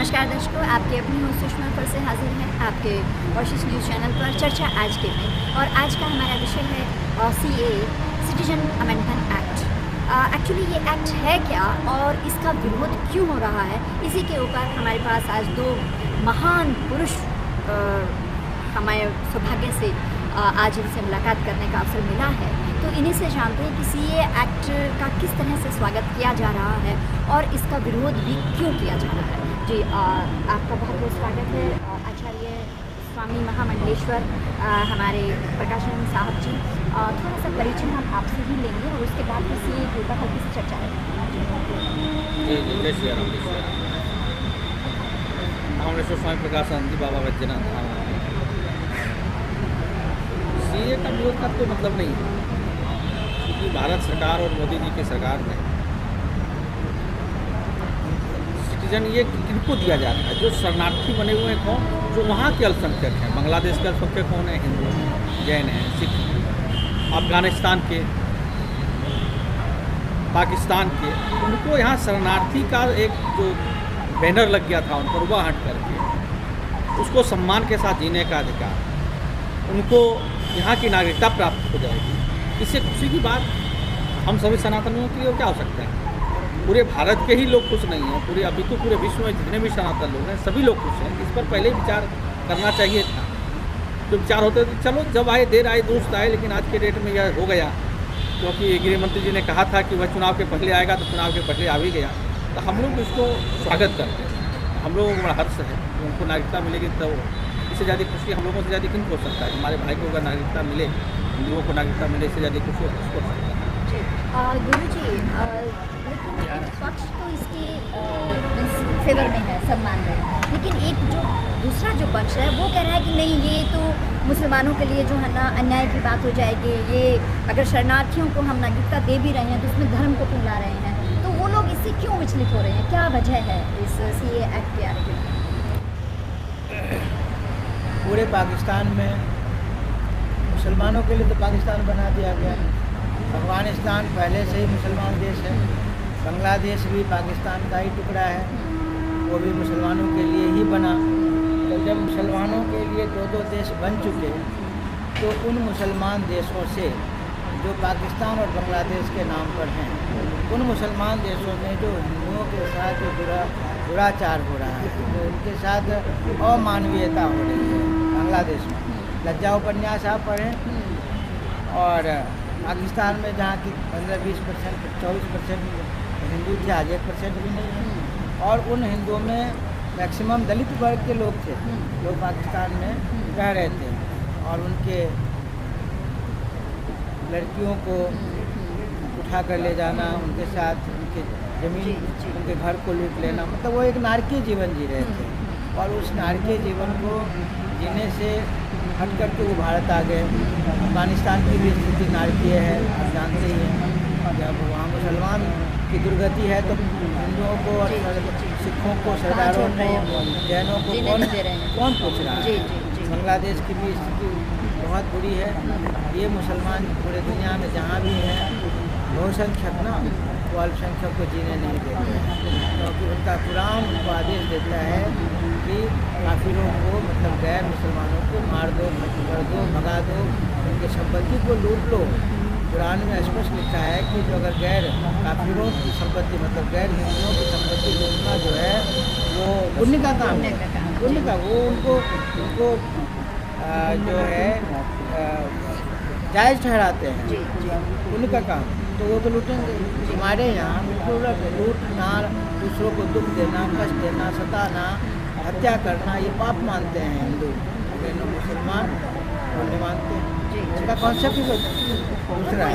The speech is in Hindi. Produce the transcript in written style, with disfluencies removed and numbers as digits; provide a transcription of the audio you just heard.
नमस्कार दर्शकों, आपके अपनी होस्ट सुषमा फिर से हाजिर हैं आपके कोशिश न्यूज़ चैनल पर चर्चा आज के में। और आज का हमारा विषय है CA citizen amendment act. Actually ये एक्ट है क्या और इसका विरोध क्यों हो रहा है, इसी के ऊपर हमारे पास आज दो महान पुरुष हमारे सौभाग्य से आज इनसे मुलाकात करने का अवसर मिला है। तो इन्हीं से जानते हैं कि CA एक्ट का किस तरह से स्वागत किया जा रहा है और इसका विरोध भी क्यों किया जा रहा है। जी आपका बहुत बहुत स्वागत है आचार्य स्वामी महामंडलेश्वर हमारे प्रकाशन साहब जी। थोड़ा सा परिचय हम आपसे ही लेंगे और उसके बाद फिर CA के ऊपर हल्की सी चर्चा है। जय श्री राम। महामंडलेश्वर स्वामी प्रकाशानंद जी बाबा वैद्यनाथ। CA का विरोध का तो मतलब नहीं है, क्योंकि भारत सरकार और मोदी जी की सरकार में सिटीजन ये किनको दिया जा रहा है, जो शरणार्थी बने हुए हैं कौन, जो वहाँ के अल्पसंख्यक हैं। बांग्लादेश के अल्पसंख्यक कौन है, हिंदू हैं, जैन हैं, सिख हैं, अफगानिस्तान के, पाकिस्तान के, उनको यहाँ शरणार्थी का एक जो बैनर लग गया था उन पर, वह हट करके उसको सम्मान के साथ जीने का अधिकार, उनको यहाँ की नागरिकता प्राप्त हो जाएगी। इससे खुशी की बात हम सभी सनातनियों के लिए क्या हो सकता है। पूरे भारत के ही लोग खुश नहीं हैं, पूरे अभी तो पूरे विश्व में जितने भी सनातन लोग हैं सभी लोग खुश हैं। इस पर पहले ही विचार करना चाहिए था। जो विचार होते थे चलो जब आए देर आए दुरुस्त आए, लेकिन आज के डेट में यह हो गया, क्योंकि गृह मंत्री जी ने कहा था कि वह चुनाव के पहले आएगा, तो चुनाव के पहले आ भी गया। तो हम लोग इसको स्वागत करते हैं। हम लोगों को बड़ा हर्ष है कि उनको नागरिकता मिलेगी, तो इससे ज़्यादा खुशी हम लोगों से ज़्यादा किन हो सकता है। हमारे भाई को अगर नागरिकता मिले, हिंदुओं को नागरिकता मिले, इससे ज़्यादा खुशी हो सकता है। गुरु जी पक्ष तो इसके फेवर में है, सब मान रहे हैं, लेकिन एक जो दूसरा जो पक्ष है वो कह रहा है कि नहीं, ये तो मुसलमानों के लिए जो है ना अन्याय की बात हो जाएगी। ये अगर शरणार्थियों को हम नागरिकता दे भी रहे हैं तो उसमें धर्म को क्यों ला रहे हैं। तो वो लोग इससे क्यों विचलित हो रहे हैं, क्या वजह है इस CA एक्ट के आने की? पूरे पाकिस्तान में मुसलमानों के लिए तो पाकिस्तान बना दिया गया। अफगानिस्तान पहले से ही मुसलमान देश है, बांग्लादेश भी पाकिस्तान का ही टुकड़ा है, वो भी मुसलमानों के लिए ही बना। तो जब मुसलमानों के लिए दो देश बन चुके, तो उन मुसलमान देशों से जो पाकिस्तान और बांग्लादेश के नाम पर हैं, उन मुसलमान देशों में जो हिंदुओं के साथ जो दुराचार हो रहा है, जो उनके साथ अमानवीयता हो रही है बांग्लादेश में, लज्जा उपन्यास आप पढ़ें। और पाकिस्तान में जहाँ की 15-20% 24% हिंदू थे, आज 1% भी नहीं है। और उन हिंदुओं में मैक्सिमम दलित वर्ग के लोग थे, जो पाकिस्तान में रह रहे थे। और उनके लड़कियों को उठा कर ले जाना, उनके साथ उनके ज़मीन, उनके घर को लूट लेना, मतलब वो एक नारकीय जीवन जी रहे थे। और उस नारकीय जीवन को जीने से हट करके वो भारत आ गए। अफगानिस्तान की भी स्थिति नारकीय है, आप जानते ही हैं। जब वहाँ मुसलमान की दुर्गति है तो हिंदुओं को और सिखों को, सरदारों को, जैनों को कौन पूछ रहा है। बांग्लादेश की भी स्थिति बहुत बुरी है। ये मुसलमान पूरे दुनिया में जहाँ भी हैं, बहुसंख्यक ना, वो अल्पसंख्यक को जीने नहीं देते हैं, क्योंकि उनका कुरान उनको आदेश देता है कि काफिरों को, मतलब गैर मुसलमानों को मार दो, खत्म कर दो, भगा दो, उनके संपत्ति को लूट लो। कुरान में स्पष्ट लिखा है कि जो अगर गैर काफिरों की संपत्ति, मतलब गैर हिंदुओं की संपत्ति लूटना जो है वो पुण्य का काम है, पुण्य का, वो उनको जो है जायज़ ठहराते हैं, पुण्य का काम। तो वो तो लूटेंगे। हमारे यहाँ बिल्कुल लूटना, दूसरों को दुख देना, कष्ट देना, सताना, हत्या करना, ये पाप मानते हैं हिंदू, लेकिन मुसलमान वो नहीं मानते। इसका कॉन्सेप्ट ही दूसरा है।